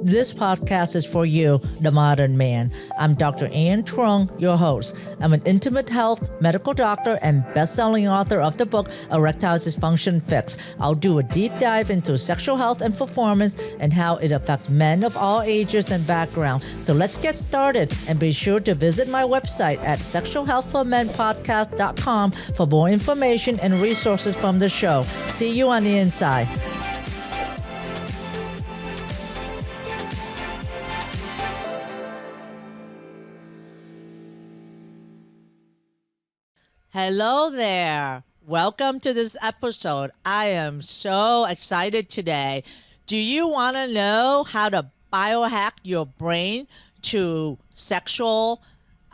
This podcast is for you, the modern man. I'm Dr. Truong, your host. I'm an intimate health medical doctor and best-selling author of the book Erectile Dysfunction Fixed. I'll do a deep dive into sexual health and performance and how it affects men of all ages and backgrounds. So let's get started, and be sure to visit my website at sexualhealthformenpodcast.com for more information and resources from the show. See you on the inside. Hello there. Welcome to this episode. I am so excited today. Do you want to know how to biohack your brain to sexual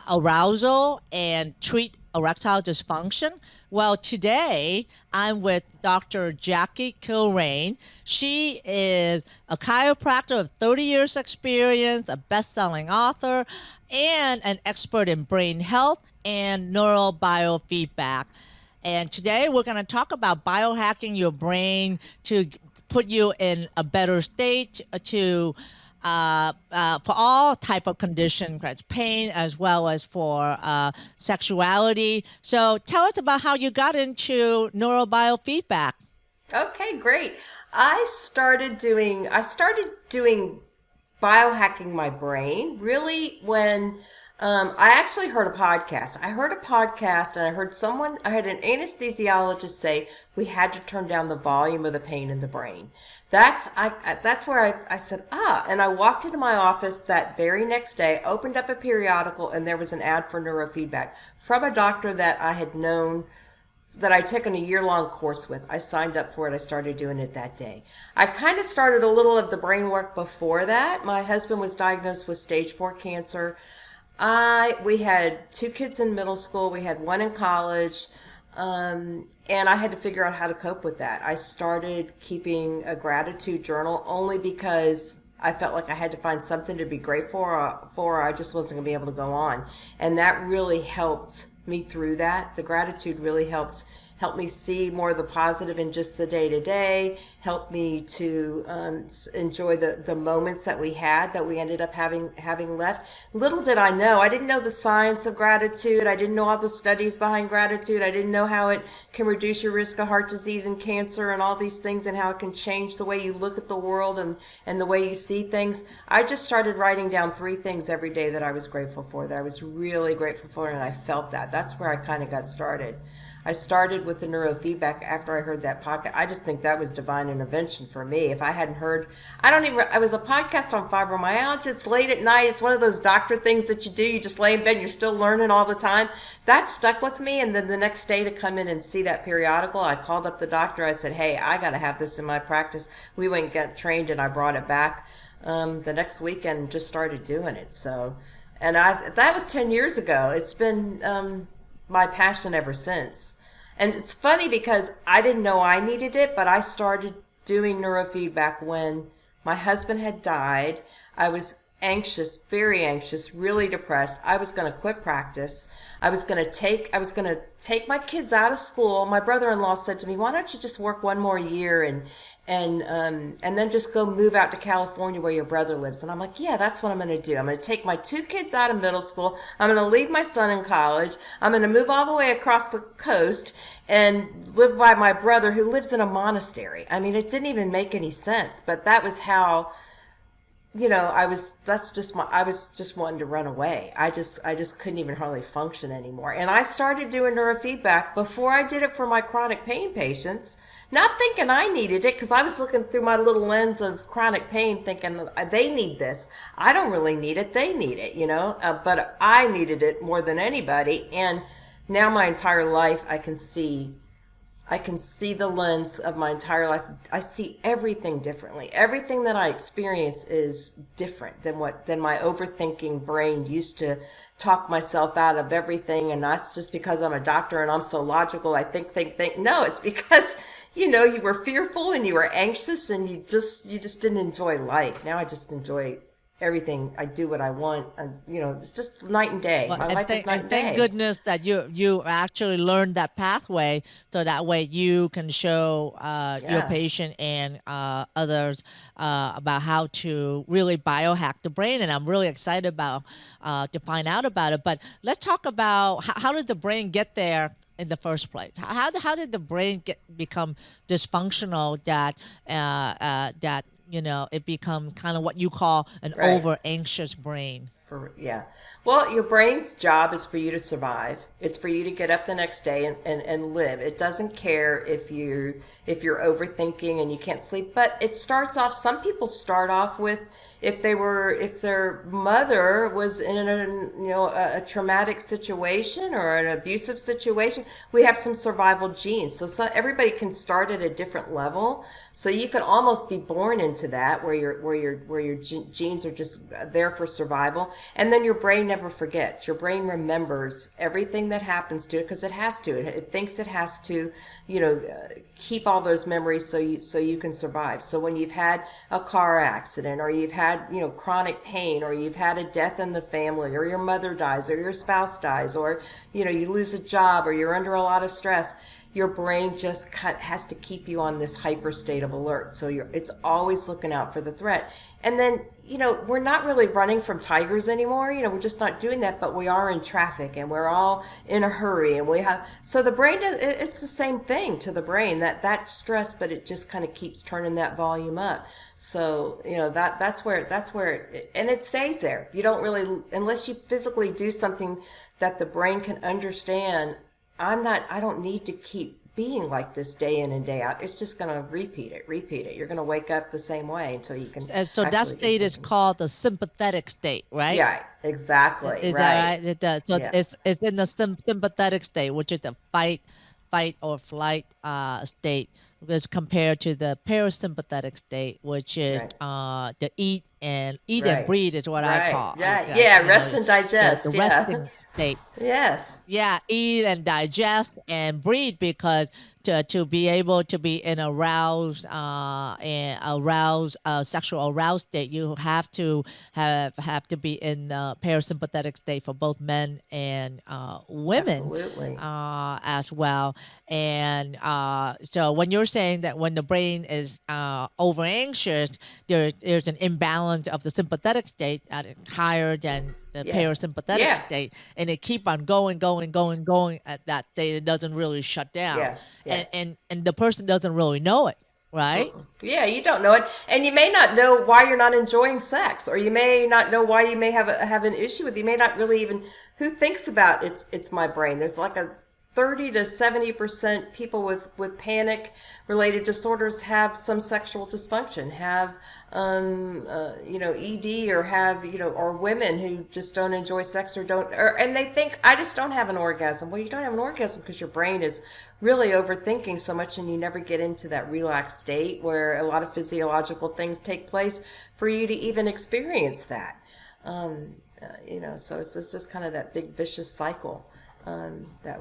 arousal and treat erectile dysfunction? Well, today I'm with Dr. Jackie Kilraine. She is a chiropractor with 30 years experience, a best-selling author, and an expert in brain health and neurobiofeedback. And today we're going to talk about biohacking your brain to put you in a better state to for all type of conditions, pain as well as for sexuality. So tell us about how you got into neurobiofeedback. Okay, great. I started doing biohacking my brain really when I actually heard a podcast. I heard a podcast and I had an anesthesiologist say we had to turn down the volume of the pain in the brain. That's where I said, and I walked into my office that very next day, opened up a periodical, and there was an ad for neurofeedback from a doctor that I had known, that I'd taken a year-long course with. I signed up for it. I started doing it that day. I kind of started a little of the brain work before that. My husband was diagnosed with stage 4 cancer. We had 2 kids in middle school. We had 1 in college. And I had to figure out how to cope with that. I started keeping a gratitude journal only because I felt like I had to find something to be grateful for, or I just wasn't going to be able to go on. And that really helped me through that. The gratitude really helped me see more of the positive in just the day-to-day, helped me to enjoy the moments that we ended up having left. Little did I know, I didn't know the science of gratitude. I didn't know all the studies behind gratitude. I didn't know how it can reduce your risk of heart disease and cancer and all these things, and how it can change the way you look at the world and the way you see things. I just started writing down 3 things every day that I was grateful for, that I was really grateful for, and I felt that. That's where I kind of got started. I started with the neurofeedback after I heard that podcast. I just think that was divine intervention for me. If I hadn't heard, I was a podcast on fibromyalgia. It's late at night. It's one of those doctor things that you do. You just lay in bed and you're still learning all the time. That stuck with me. And then the next day to come in and see that periodical, I called up the doctor. I said, hey, I got to have this in my practice. We went and got trained, and I brought it back the next weekend and just started doing it. So, and that was 10 years ago. It's been my passion ever since. And it's funny because I didn't know I needed it, but I started doing neurofeedback when my husband had died. I was anxious, very anxious, really depressed. I was going to quit practice. I was going to take my kids out of school. My brother-in-law said to me, why don't you just work 1 more year and then just go move out to California where your brother lives. And I'm like, yeah, that's what I'm going to do. I'm going to take my 2 kids out of middle school. I'm going to leave my son in college. I'm going to move all the way across the coast and live by my brother who lives in a monastery. I mean, it didn't even make any sense, but that was how, I was just wanting to run away. I just couldn't even hardly function anymore. And I started doing neurofeedback before I did it for my chronic pain patients. Not thinking I needed it, because I was looking through my little lens of chronic pain thinking they need this. I don't really need it. They need it, but I needed it more than anybody. And now my entire life, I can see the lens of my entire life. I see everything differently. Everything that I experience is different than my overthinking brain used to talk myself out of everything. And that's just because I'm a doctor and I'm so logical. I think. No, it's because you were fearful and you were anxious and you just didn't enjoy life. Now I just enjoy everything. I do what I want. It's just night and day. Well, My life is night and and thank day. goodness that you actually learned that pathway, so that way you can show your Yeah. patient and others about how to really biohack the brain. And I'm really excited about to find out about it. But let's talk about how did the brain get there in the first place? How did the brain become dysfunctional that that it become kind of what you call an Right. over anxious brain? Yeah. Well, your brain's job is for you to survive. It's for you to get up the next day and live. It doesn't care if you're overthinking and you can't sleep. But it starts off, some people start off with, if their mother was in a traumatic situation or an abusive situation, we have some survival genes. So everybody can start at a different level. So you can almost be born into that, where your genes are just there for survival, and then your brain never forgets. Your brain remembers everything that happens to it because it has to. It thinks it has to, keep all those memories so you can survive. So when you've had a car accident, or you've had chronic pain, or you've had a death in the family, or your mother dies, or your spouse dies, or you lose a job, or you're under a lot of stress, your brain just has to keep you on this hyper state of alert. So it's always looking out for the threat. And then, we're not really running from tigers anymore. We're just not doing that, but we are in traffic and we're all in a hurry, and so the brain it's the same thing to the brain, that stress, but it just kind of keeps turning that volume up. So, that's where and it stays there. You don't really, unless you physically do something that the brain can understand. I don't need to keep being like this day in and day out. It's just going to repeat it. You're going to wake up the same way until you can And so that actually do state is something. called the sympathetic state, right? Yeah, exactly. Is that Right. right? It does. So Yeah. it's in the sympathetic state, which is the fight or flight state, as compared to the parasympathetic state, which is Right. the eat and Right. breathe is what I Right. call. Yeah. Yeah. Rest and The digest. Yeah. resting state. Yes. Yeah, eat and digest and breathe, because to be able to be in aroused sexual aroused state, you have to be in parasympathetic state for both men and women Absolutely. as well. And so when you're saying that when the brain is over anxious, there's an imbalance of the sympathetic state that is higher than the Yes. parasympathetic Yeah. state, and it keep on going at that state. It doesn't really shut down, Yeah. Yeah. and the person doesn't really know it, right? Yeah, you don't know it, and you may not know why you're not enjoying sex, or you may not know why you may have an issue with. You may not really even, who thinks about it's my brain. There's like a 30 to 70% people with panic related disorders have some sexual dysfunction, have ED, or have or women who just don't enjoy sex, or don't, and they think, I just don't have an orgasm. Well, you don't have an orgasm because your brain is really overthinking so much, and you never get into that relaxed state where a lot of physiological things take place for you to even experience that. So it's just kind of that big vicious cycle, but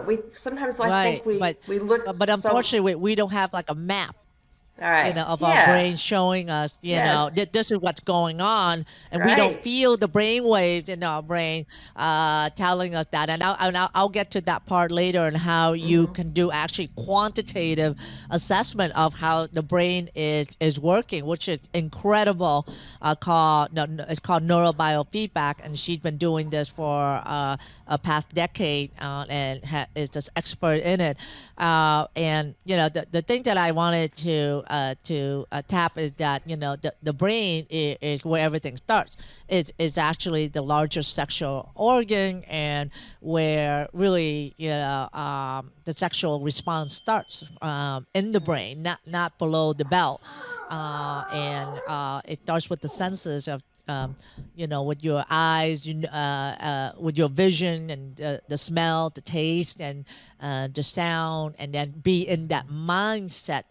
we sometimes, I think Right, we look but so. unfortunately, we don't have like a map, All right. of our Yeah. brain showing us, Yes. this is what's going on, and we don't Right. feel the brain waves in our brain telling us that. And I'll get to that part later, and how you can do actually quantitative assessment of how the brain is working, which is incredible. It's called neurobiofeedback, and she's been doing this for a past decade, and is just expert in it. And the thing that I wanted to tap is that the brain is where everything starts. Is actually the largest sexual organ, and where really the sexual response starts in the brain, not below the belt. And it starts with the senses of with your eyes, with your vision, and the smell, the taste, and the sound, and then be in that mindset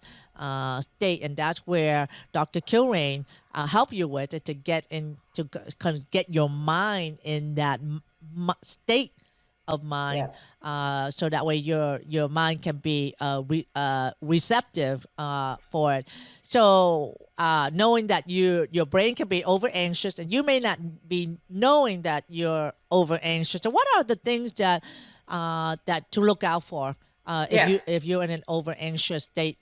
state. And that's where Dr. Kilraine help you with it, to get in, to kind of get your mind in that state of mind, Yeah. so that way your mind can be receptive for it. So knowing that your brain can be over anxious, and you may not be knowing that you're over anxious. So, what are the things that to look out for Yeah. if you're in an over anxious state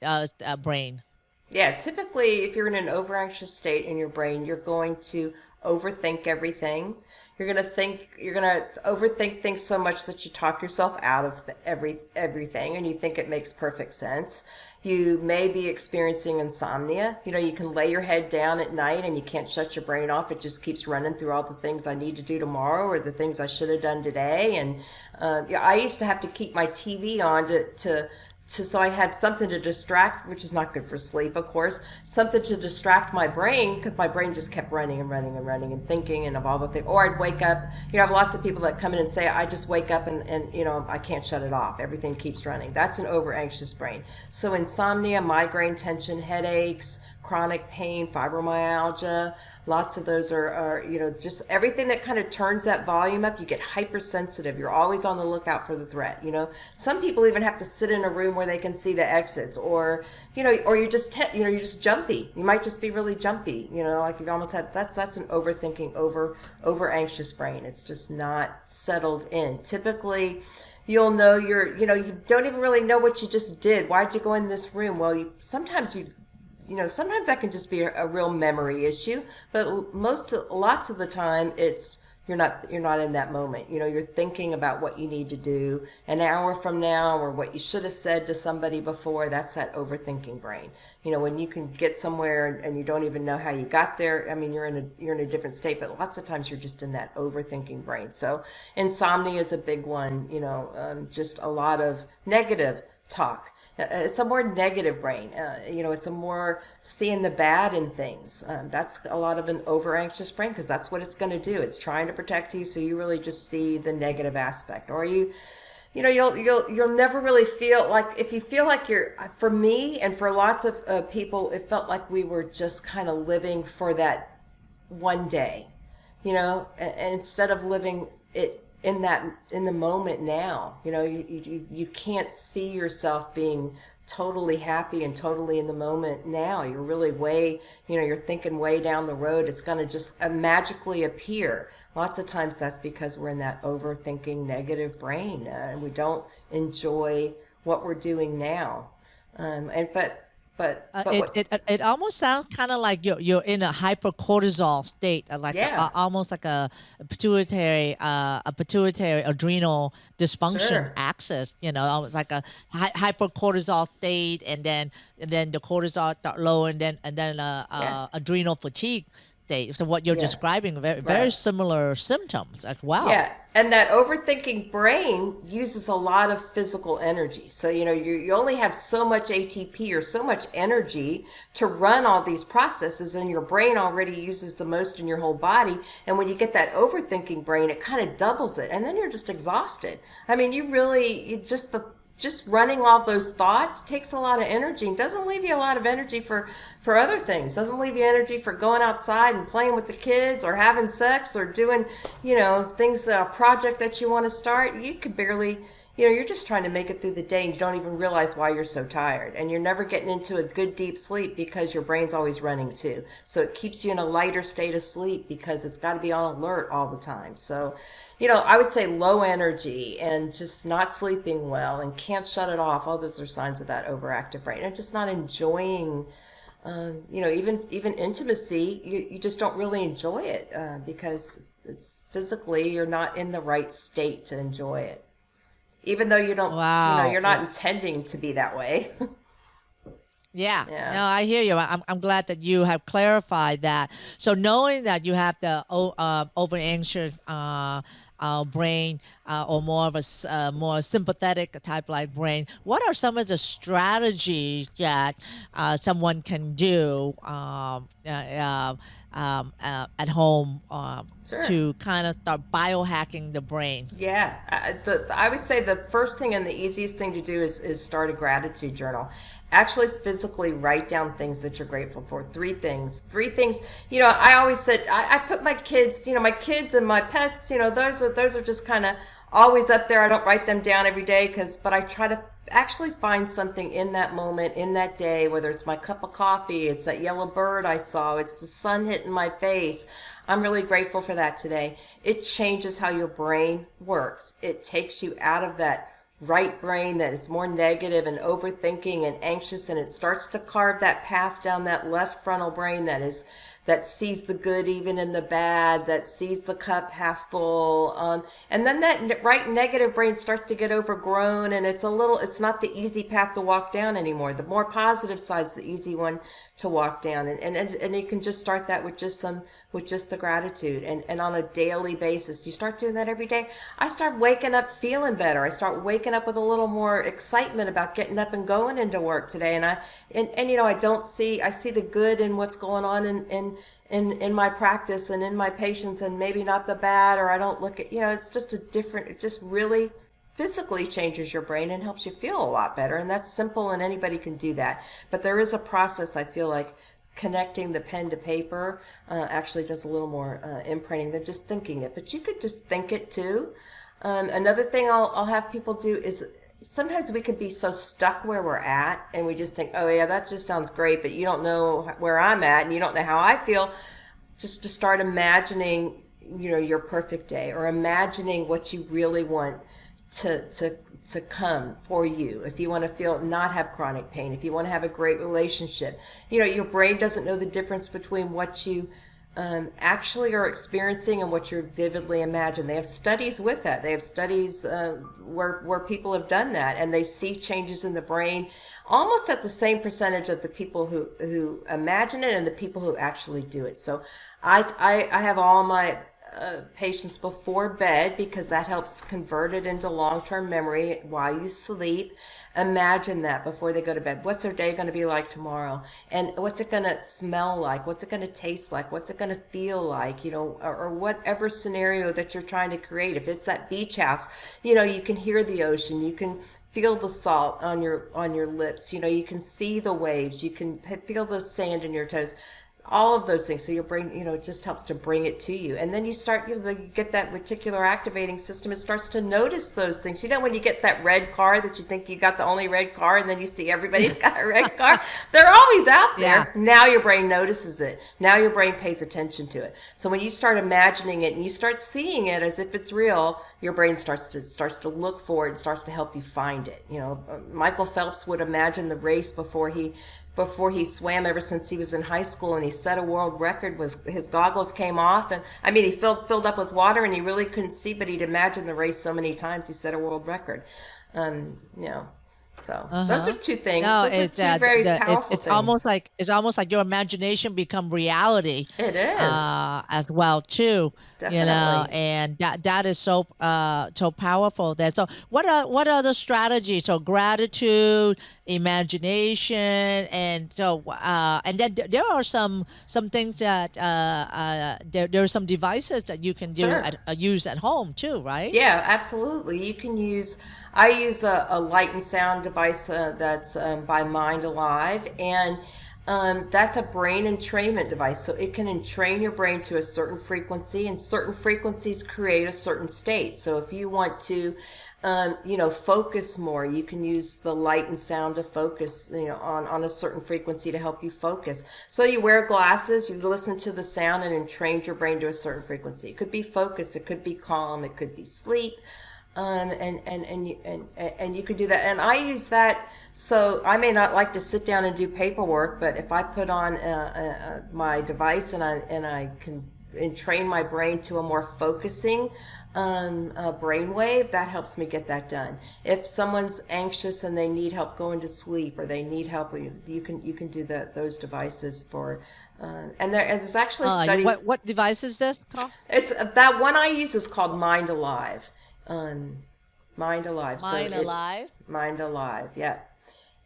brain? Yeah, typically, if you're in an over anxious state in your brain, you're going to overthink everything. You're going to overthink things so much that you talk yourself out of everything, and you think it makes perfect sense. You may be experiencing insomnia. You can lay your head down at night and you can't shut your brain off. It just keeps running through all the things I need to do tomorrow or the things I should have done today. And I used to have to keep my TV on so I had something to distract, which is not good for sleep, of course, something to distract my brain, because my brain just kept running and running and running and thinking and of all the things. Or I'd wake up, I have lots of people that come in and say, I just wake up and I can't shut it off. Everything keeps running. That's an over anxious brain. So insomnia, migraine, tension, headaches, chronic pain, fibromyalgia, lots of those are just everything that kind of turns that volume up. You get hypersensitive. You're always on the lookout for the threat. Some people even have to sit in a room where they can see the exits, or you're just jumpy. You might just be really jumpy. Like you've almost had that's an overthinking, over anxious brain. It's just not settled in. Typically, you'll know you don't even really know what you just did. Why'd you go in this room? Well, sometimes that can just be a real memory issue, but lots of the time it's you're not in that moment. You're thinking about what you need to do an hour from now, or what you should have said to somebody before. That's that overthinking brain. When you can get somewhere and you don't even know how you got there. I mean, you're in a different state, but lots of times you're just in that overthinking brain. So insomnia is a big one. Just a lot of negative talk. It's a more negative brain. It's a more seeing the bad in things. That's a lot of an over anxious brain, because that's what it's going to do. It's trying to protect you, so you really just see the negative aspect. Or you'll never really feel like, if you feel like for me and for lots of people, it felt like we were just kind of living for that one day, and instead of living it in the moment now. You can't see yourself being totally happy and totally in the moment now. You're really you're thinking way down the road. It's going to just magically appear. Lots of times that's because we're in that overthinking negative brain, and we don't enjoy what we're doing now. It almost sounds kind of like you're in a hypercortisol state, Yeah. almost like a pituitary adrenal dysfunction Sure. axis. Almost like a hypercortisol state, and then the cortisol start low, and then Yeah. adrenal fatigue state. So what you're Yeah. describing, very very Right. similar symptoms as well. Yeah, and that overthinking brain uses a lot of physical energy. So, you only have so much ATP or so much energy to run all these processes, and your brain already uses the most in your whole body. And when you get that overthinking brain, it kind of doubles it, and then you're just exhausted. I mean, just running all those thoughts takes a lot of energy, and doesn't leave you a lot of energy for other things. Doesn't leave you energy for going outside and playing with the kids, or having sex, or doing things, a project that you want to start. You could barely, you're just trying to make it through the day, and you don't even realize why you're so tired, and you're never getting into a good deep sleep because your brain's always running too. So it keeps you in a lighter state of sleep because it's got to be on alert all the time. So I would say low energy and just not sleeping well and can't shut it off. All those are signs of that overactive brain. And just not enjoying, even intimacy. You just don't really enjoy it because it's physically, you're not in the right state to enjoy it. Even though you don't, Wow. you're not intending to be that way. Yeah, Yeah. no, I hear you. I'm glad that you have clarified that. So knowing that you have the over anxious brain, or more of a more sympathetic type like brain, what are some of the strategies that someone can do at home Sure. to kind of start biohacking the brain? Yeah, I would say the first thing and the easiest thing to do is start a gratitude journal. Actually, physically write down things that you're grateful for. Three things. I always said I put my kids, my kids and my pets. Those are just kind of always up there. I don't write them down every day but I try to actually find something in that moment, in that day, whether it's my cup of coffee, it's that yellow bird I saw, it's the sun hitting my face. I'm really grateful for that today. It changes how your brain works. It takes you out of that right brain that is more negative and overthinking and anxious, and it starts to carve that path down that left frontal brain that sees the good even in the bad, that sees the cup half full. And then that right negative brain starts to get overgrown, and it's not the easy path to walk down anymore. The more positive side's the easy one to walk down. And you can just start that with just the gratitude. And on a daily basis, you start doing that every day. I start waking up feeling better. I start waking up with a little more excitement about getting up and going into work today. And I see the good in what's going on in my practice and in my patients, and maybe not the bad, or I don't look at, it just really physically changes your brain and helps you feel a lot better. And that's simple, and anybody can do that. But there is a process, I feel like connecting the pen to paper actually does a little more imprinting than just thinking it. But you could just think it too. Another thing I'll have people do is, sometimes we can be so stuck where we're at, and we just think, oh yeah, that just sounds great, but you don't know where I'm at and you don't know how I feel. Just to start imagining, your perfect day, or imagining what you really want to come for you. If you want to not have chronic pain, if you want to have a great relationship, your brain doesn't know the difference between what you actually are experiencing and what you're vividly imagined. They have studies with that. They have studies where people have done that, and they see changes in the brain almost at the same percentage of the people who imagine it and the people who actually do it. So I have all my patients before bed, because that helps convert it into long-term memory while you sleep. Imagine that before they go to bed. What's their day going to be like tomorrow? And what's it going to smell like? What's it going to taste like? What's it going to feel like? Or whatever scenario that you're trying to create. If it's that beach house, you can hear the ocean. You can feel the salt on your lips. You can see the waves. You can feel the sand in your toes. All of those things. So your brain, it just helps to bring it to you. And then you start, you get that reticular activating system. It starts to notice those things. When you get that red car that you think you got the only red car, and then you see everybody's got a red car. They're always out there. Yeah. Now your brain notices it. Now your brain pays attention to it. So when you start imagining it and you start seeing it as if it's real, your brain starts to look for it and starts to help you find it. Michael Phelps would imagine the race before he swam ever since he was in high school, and he set a world record. His goggles came off, and he filled up with water, and he really couldn't see, but he'd imagined the race so many times he set a world record. So those are two things. No, those are two very powerful it's things. It's almost like your imagination become reality. It is as well too. Definitely. And that is so powerful. There. So what are the strategies? So gratitude, imagination, and then there are some things that there are some devices that you can do Sure. use at home too, right? Yeah, absolutely. I use a light and sound device that's by Mind Alive, and that's a brain entrainment device. So it can entrain your brain to a certain frequency, and certain frequencies create a certain state. So if you want to focus more, you can use the light and sound to focus, on a certain frequency to help you focus. So you wear glasses, you listen to the sound, and entrain your brain to a certain frequency. It could be focus, it could be calm, it could be sleep. And you could do that. And I use that. So I may not like to sit down and do paperwork, but if I put on my device and I can entrain my brain to a more focusing brainwave, that helps me get that done. If someone's anxious and they need help going to sleep, or they need help, you can do those devices for. And there's actually studies. What device is this called? It's that one I use is called Mind Alive. Mind Alive. Mind Alive, yeah.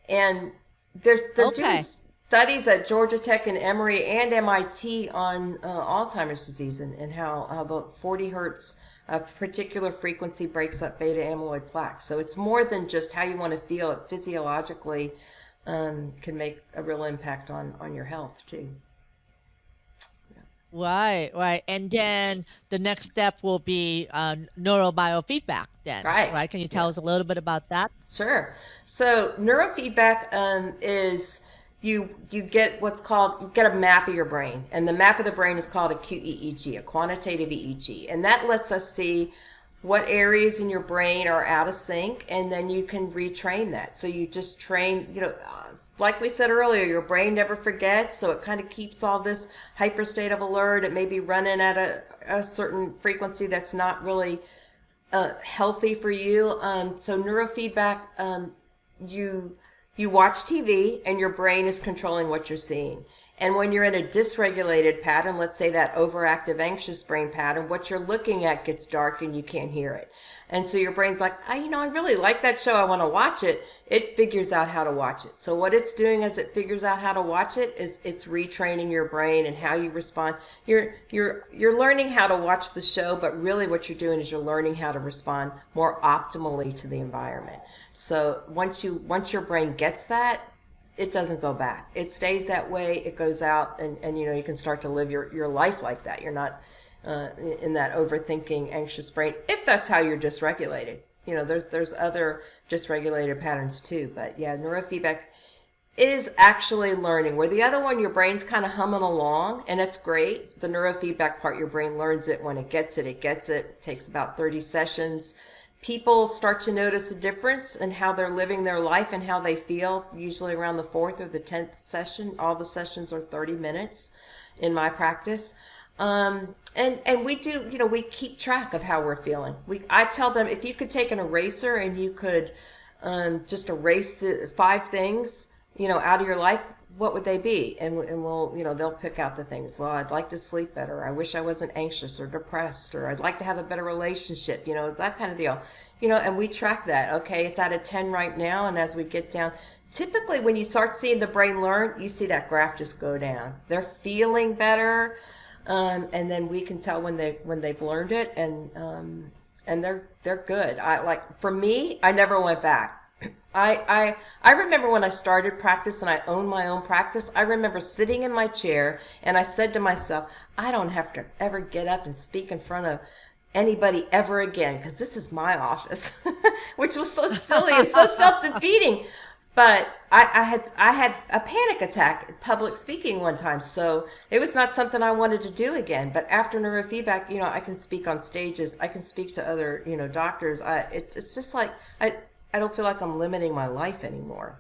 And they're doing studies at Georgia Tech and Emory and MIT on Alzheimer's disease, and how the 40 hertz, a particular frequency, breaks up beta amyloid plaques. So it's more than just how you want to feel. It physiologically can make a real impact on your health too. Right, right. And then the next step will be neurobiofeedback then, Right. right? Can you tell Yeah. us a little bit about that? Sure. So neurofeedback is you get what's called, you get a map of your brain, and the map of the brain is called a QEEG, a quantitative EEG, and that lets us see what areas in your brain are out of sync, and then you can retrain that. So you just train, like we said earlier, your brain never forgets, so it kind of keeps all this hyper state of alert. It may be running at a certain frequency that's not really healthy for you. So neurofeedback, you you watch TV and your brain is controlling what you're seeing. And when you're in a dysregulated pattern, let's say that overactive anxious brain pattern, what you're looking at gets dark and you can't hear it. And so your brain's like, I really like that show. I want to watch it. It figures out how to watch it. So what it's doing as it figures out how to watch it is it's retraining your brain and how you respond. You're learning how to watch the show, but really what you're doing is you're learning how to respond more optimally to the environment. So once your brain gets that, it doesn't go back. It stays that way. It goes out, and you can start to live your life like that. You're not in that overthinking, anxious brain, if that's how you're dysregulated. There's other dysregulated patterns too. But yeah, neurofeedback is actually learning, where the other one, your brain's kind of humming along, and it's great. The neurofeedback part, your brain learns it. When it gets it, it gets it. It takes about 30 sessions. People start to notice a difference in how they're living their life and how they feel, usually around the 4th or the 10th session. All the sessions are 30 minutes in my practice. And we do, we keep track of how we're feeling. I tell them, if you could take an eraser and you could just erase the 5 things, out of your life, what would they be? And we'll, they'll pick out the things. Well, I'd like to sleep better. I wish I wasn't anxious or depressed, or I'd like to have a better relationship, that kind of deal. And we track that. Okay, it's out of 10 right now. And as we get down, typically when you start seeing the brain learn, you see that graph just go down. They're feeling better. And then we can tell when they've learned it, and they're good. For me, I never went back. I remember when I started practice and I owned my own practice, I remember sitting in my chair and I said to myself, I don't have to ever get up and speak in front of anybody ever again, because this is my office, which was so silly and so self-defeating. But I had a panic attack at public speaking one time, so it was not something I wanted to do again. But after neurofeedback, I can speak on stages. I can speak to other, doctors. It's just like I don't feel like I'm limiting my life anymore.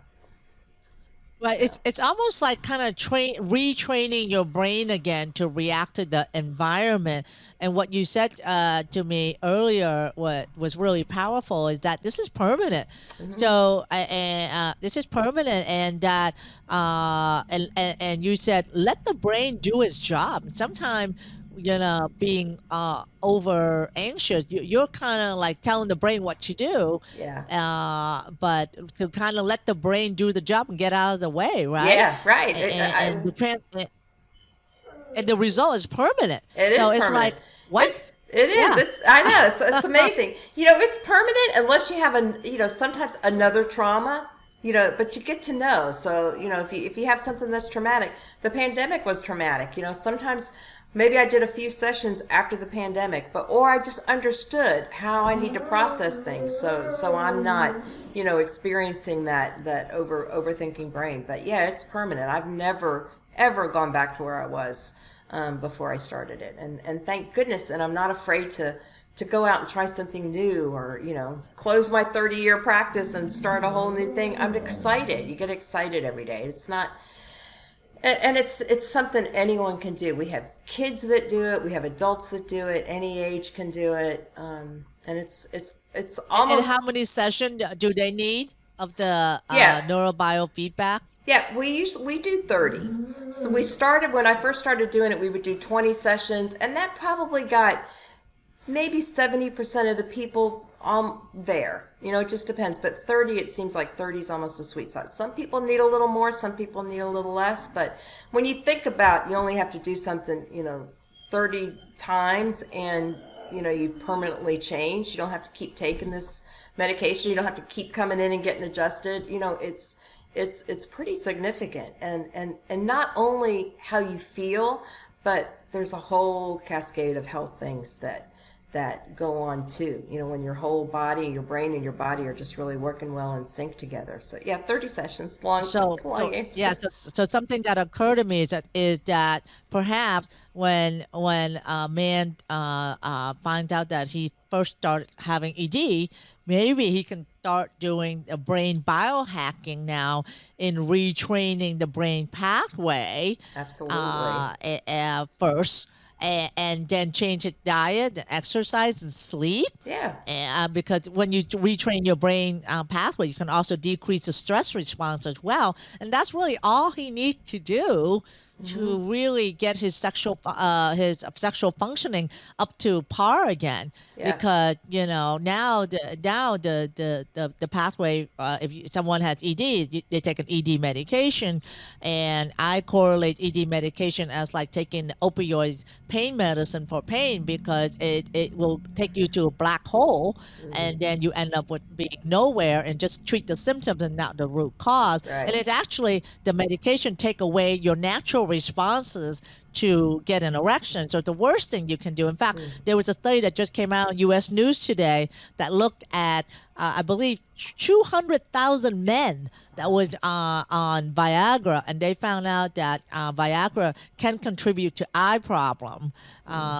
Right. Yeah. It's almost like kind of retraining your brain again to react to the environment. And what you said to me earlier, what was really powerful, is that this is permanent. Mm-hmm. So this is permanent, and that and you said let the brain do its job. Sometimes being over anxious, you're kind of like telling the brain what to do, Yeah. but to kind of let the brain do the job and get out of the way, right? Yeah. Right. And the result is permanent. It So is it's like, permanent. what? It is. Yeah. I know. It's amazing. It's permanent unless you have sometimes another trauma. But you get to know. So if you have something that's traumatic, the pandemic was traumatic. Sometimes maybe I did a few sessions after the pandemic, or I just understood how I need to process things. So I'm not experiencing that overthinking brain. But yeah, it's permanent. I've never ever gone back to where I was before I started it, and thank goodness. And I'm not afraid to go out and try something new, or close my 30-year practice and start a whole new thing. I'm excited. You get excited every day. It's not, and it's something anyone can do. We have kids that do it. We have adults that do it. Any age can do it. And it's And almost, how many sessions do they need of the yeah. neurobiofeedback? Yeah, we do 30. So we started, when I first started doing it, we would do 20 sessions, and that probably got maybe 70% of the people there. It just depends. But 30, it seems like 30 is almost a sweet spot. Some people need a little more, some people need a little less. But when you think about, you only have to do something, 30 times, and, you permanently change. You don't have to keep taking this medication. You don't have to keep coming in and getting adjusted. It's pretty significant. And not only how you feel, But there's a whole cascade of health things that go on too. When your whole body, your brain and your body are just really working well in sync together. So yeah, 30 sessions, long, long Yeah, answer. so something that occurred to me is that perhaps when a man finds out that he first started having ED, maybe he can start doing a brain biohacking now in retraining the brain pathway Absolutely. first, and then change his diet, and exercise, and sleep. Yeah. Because when you retrain your brain pathway, you can also decrease the stress response as well. And that's really all he needs to do Hmm. to really get his sexual functioning up to par again. Yeah. Because now the pathway, if someone has ED, they take an ED medication, and I correlate ED medication as like taking opioid pain medicine for pain, because it will take you to a black hole, and Hmm. then you end up with being nowhere and just treat the symptoms and not the root cause. And Right. it's actually the medication take away your natural responses to get an erection. So it's the worst thing you can do. In fact, Mm. there was a study that just came out in U.S. News today that looked at, I believe, 200,000 men that was on Viagra, and they found out that Viagra can contribute to eye problem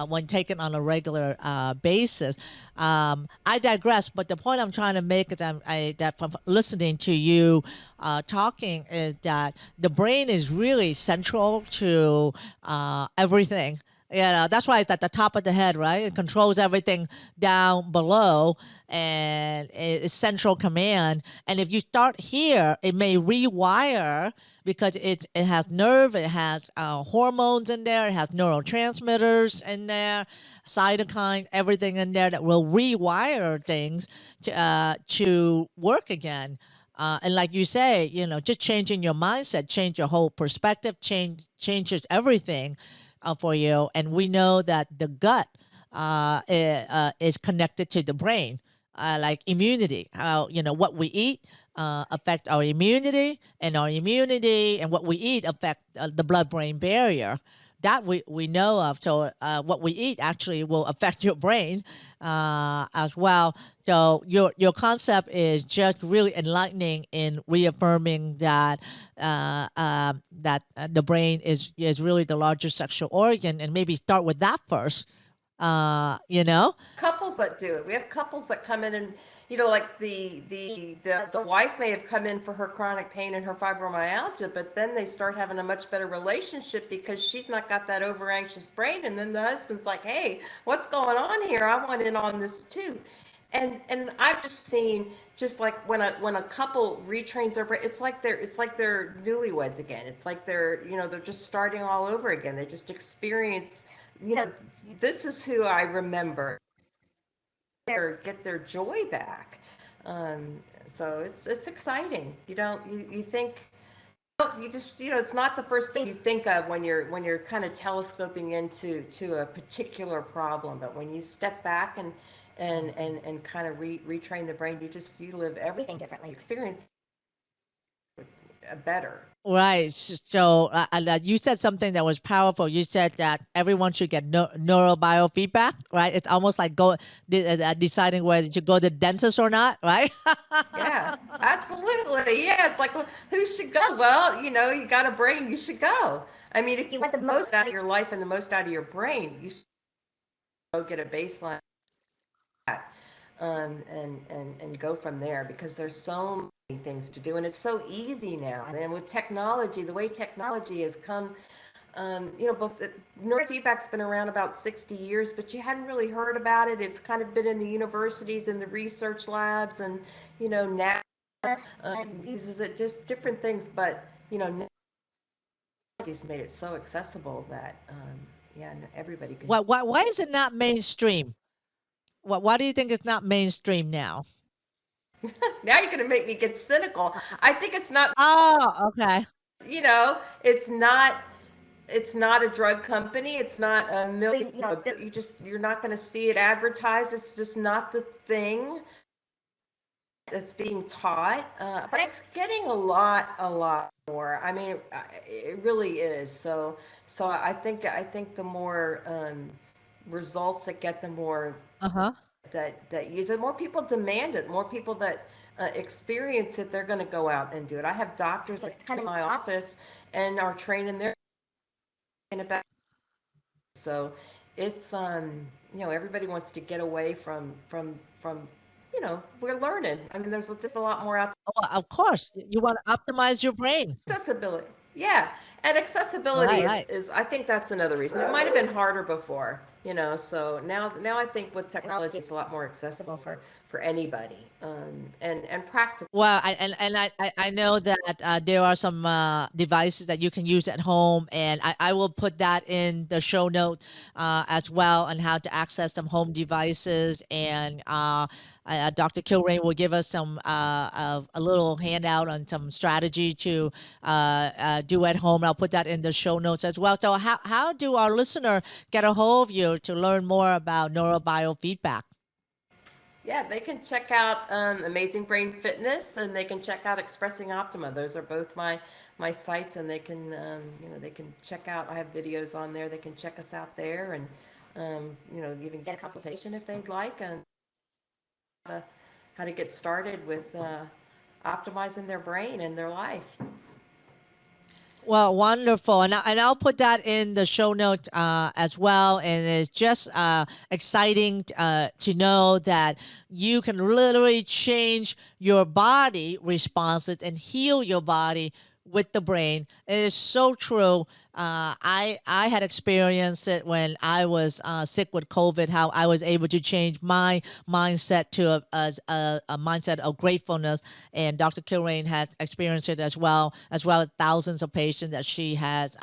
when taken on a regular basis. I digress, but the point I'm trying to make is that from listening to you talking is that the brain is really central to everything. That's why it's at the top of the head, right? It controls everything down below, and it's central command. And if you start here, it may rewire, because it has nerve, it has hormones in there, it has neurotransmitters in there, cytokine, everything in there that will rewire things to work again. And like you say, just changing your mindset, change your whole perspective, changes everything for you. And we know that the gut is connected to the brain, like immunity. How what we eat affect our immunity, and our immunity and what we eat affect the blood-brain barrier. That we know of. So what we eat actually will affect your brain as well. So your concept is just really enlightening in reaffirming that the brain is really the largest sexual organ, and maybe start with that first. You know. Couples that do it. We have couples that come in and like the wife may have come in for her chronic pain and her fibromyalgia, but then they start having a much better relationship because she's not got that over anxious brain, and then the husband's like, "Hey, what's going on here? I want in on this too." And I've just seen, just like when a couple retrains their brain, it's like they're newlyweds again. It's like they're just starting all over again. They just experience, you know, this is who I remember, get their joy back. So it's exciting. You think, you just, it's not the first thing you think of when you're kind of telescoping into a particular problem, but when you step back and kind of retrain the brain, you live everything differently, experience better. Right. So you said something that was powerful. You said that everyone should get neurobiofeedback, right? It's almost like deciding whether you go to the dentist or not, right? Yeah, absolutely. Yeah, it's like, well, who should go? Well, you got a brain, you should go. I mean, if you want the most out of your life and the most out of your brain, you should go get a baseline, and go from there, because there's so many things to do, and it's so easy now. And with technology, the way technology has come, both neurofeedback's been around about 60 years, but you hadn't really heard about it. It's kind of been in the universities and the research labs, and now uses it, just different things. But now technology's made it so accessible that yeah, everybody can. Why is it not mainstream? Why do you think it's not mainstream now? Now you're going to make me get cynical. I think it's not. Oh, okay. It's not. It's not a drug company. It's not a million. You're not going to see it advertised. It's just not the thing. that's being taught, but it's getting a lot more. I mean, it really is. So I think the more results that get, the more Uh-huh. that use it, more people demand it, more people that experience it, they're going to go out and do it. I have doctors that come in my office and are training their about. So it's everybody wants to get away from we're learning. I mean, there's just a lot more out Oh, of course, you want to optimize your brain. there. Accessibility. Yeah. And accessibility Right, right. is I think that's another reason. It might have been harder before, so now I think with technology it's a lot more accessible for anybody. And practical. Well, I know that there are some devices that you can use at home, and I will put that in the show note as well on how to access some home devices. And Dr. Kilraine will give us some a little handout on some strategy to do at home. I'll put that in the show notes as well. So how do our listener get a hold of you to learn more about neurobiofeedback? Yeah, they can check out Amazing Brain Fitness, and they can check out Expressing Optima. Those are both my sites, and they can they can check out. I have videos on there. They can check us out there, and even get a consultation if they'd like, and how to get started with optimizing their brain and their life. Well, wonderful, and I'll put that in the show notes as well. And it's just exciting to know that you can literally change your body responses and heal your body with the brain. It is so true. I had experienced it when I was sick with COVID, how I was able to change my mindset to a mindset of gratefulness. And Dr. Kilraine had experienced it as well as thousands of patients that she has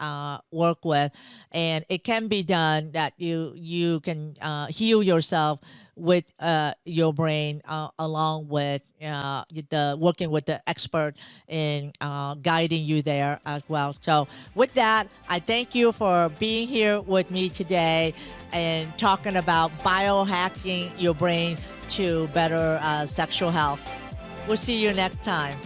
worked with. And it can be done, that you can heal yourself with your brain, along with the working with the expert in guiding you there as well. So with that, I thank you for being here with me today and talking about biohacking your brain to better sexual health. We'll see you next time.